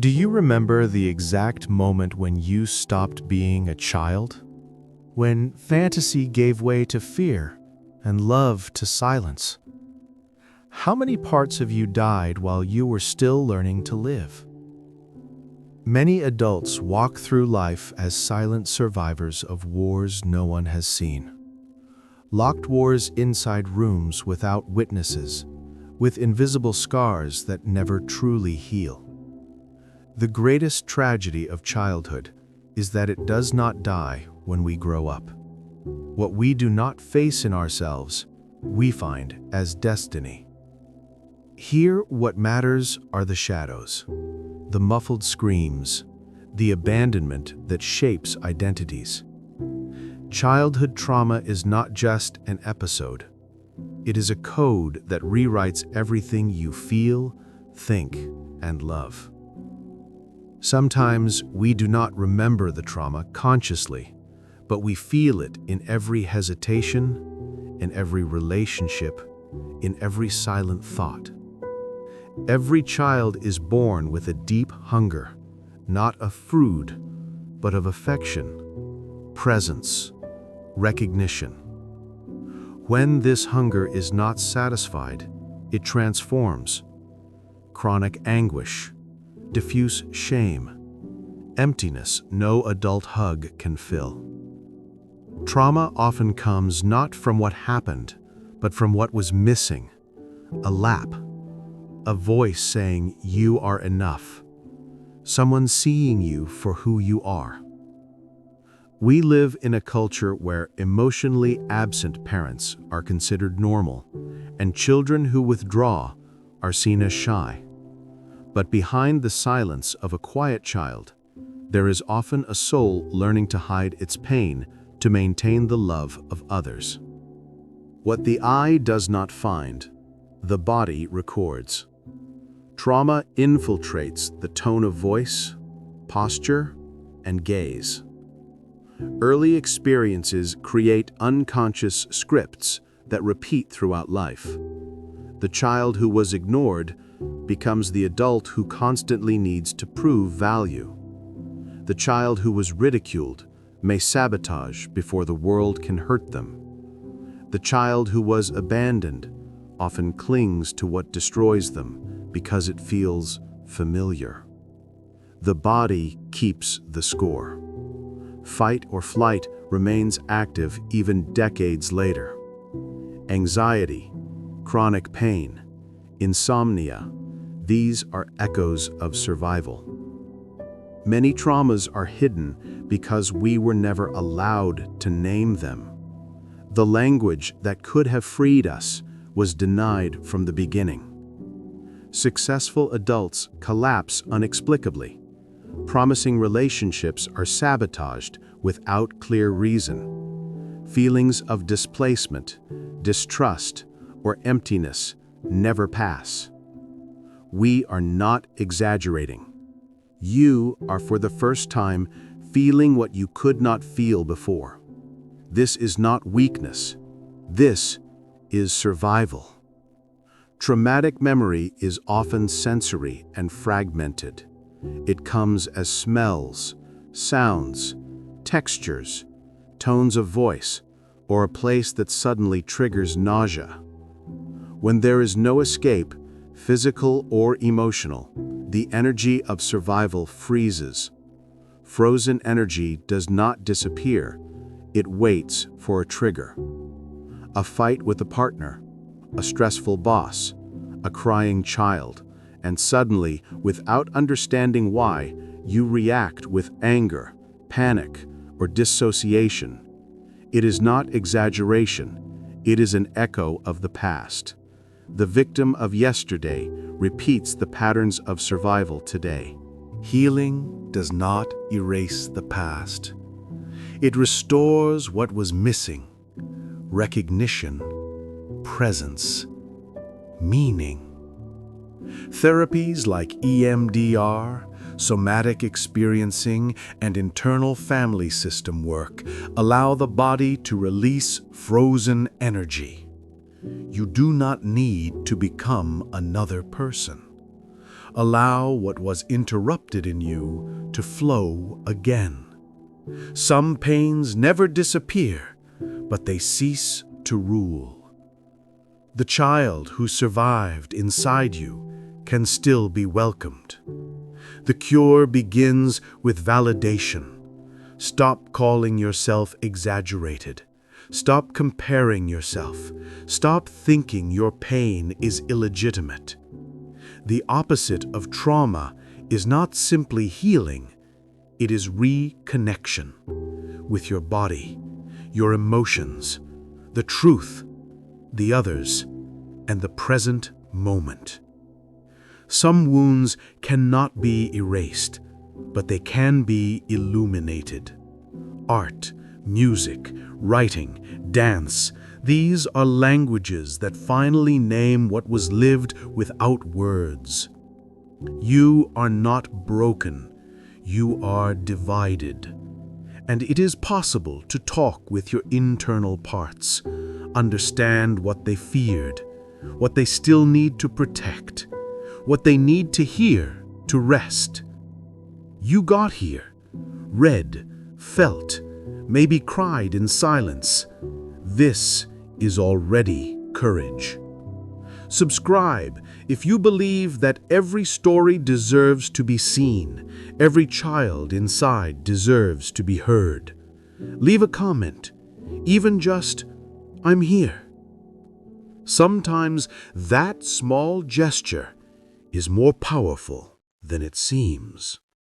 Do you remember the exact moment when you stopped being a child? When fantasy gave way to fear and love to silence? How many parts of you died while you were still learning to live? Many adults walk through life as silent survivors of wars no one has seen. Locked wars inside rooms without witnesses, with invisible scars that never truly heal. The greatest tragedy of childhood is that it does not die when we grow up. What we do not face in ourselves, we find as destiny. Here, what matters are the shadows, the muffled screams, the abandonment that shapes identities. Childhood trauma is not just an episode. It is a code that rewrites everything you feel, think, and love. Sometimes we do not remember the trauma consciously, but we feel it in every hesitation, in every relationship, in every silent thought. Every child is born with a deep hunger, not of food, but of affection, presence, recognition. When this hunger is not satisfied, it transforms. Chronic anguish, diffuse shame, emptiness no adult hug can fill. Trauma often comes not from what happened, but from what was missing. A lap, a voice saying you are enough, someone seeing you for who you are. We live in a culture where emotionally absent parents are considered normal, and children who withdraw are seen as shy. But behind the silence of a quiet child, there is often a soul learning to hide its pain to maintain the love of others. What the eye does not find, the body records. Trauma infiltrates the tone of voice, posture, and gaze. Early experiences create unconscious scripts that repeat throughout life. The child who was ignored becomes the adult who constantly needs to prove value. The child who was ridiculed may sabotage before the world can hurt them. The child who was abandoned often clings to what destroys them because it feels familiar. The body keeps the score. Fight or flight remains active even decades later. Anxiety, chronic pain, insomnia, these are echoes of survival. Many traumas are hidden because we were never allowed to name them. The language that could have freed us was denied from the beginning. Successful adults collapse inexplicably. Promising relationships are sabotaged without clear reason. Feelings of displacement, distrust, or emptiness never pass. We are not exaggerating. You are for the first time feeling what you could not feel before. This is not weakness. This is survival. Traumatic memory is often sensory and fragmented. It comes as smells, sounds, textures, tones of voice, or a place that suddenly triggers nausea. When there is no escape, physical or emotional, the energy of survival freezes. Frozen energy does not disappear. It waits for a trigger. A fight with a partner, a stressful boss, a crying child, and suddenly, without understanding why, you react with anger, panic, or dissociation. It is not exaggeration. It is an echo of the past. The victim of yesterday repeats the patterns of survival today. Healing does not erase the past. It restores what was missing: recognition, presence, meaning. Therapies like EMDR, somatic experiencing, and internal family system work allow the body to release frozen energy. You do not need to become another person. Allow what was interrupted in you to flow again. Some pains never disappear, but they cease to rule. The child who survived inside you can still be welcomed. The cure begins with validation. Stop calling yourself exaggerated. Stop comparing yourself. Stop thinking your pain is illegitimate. The opposite of trauma is not simply healing, it is reconnection with your body, your emotions, the truth, the others, and the present moment. Some wounds cannot be erased, but they can be illuminated. Art, music, writing, dance, these are languages that finally name what was lived without words. You are not broken, you are divided. And it is possible to talk with your internal parts, understand what they feared, what they still need to protect, what they need to hear to rest. You got here, read, felt, maybe cried in silence. This is already courage. Subscribe if you believe that every story deserves to be seen, every child inside deserves to be heard. Leave a comment, even just, "I'm here." Sometimes that small gesture is more powerful than it seems.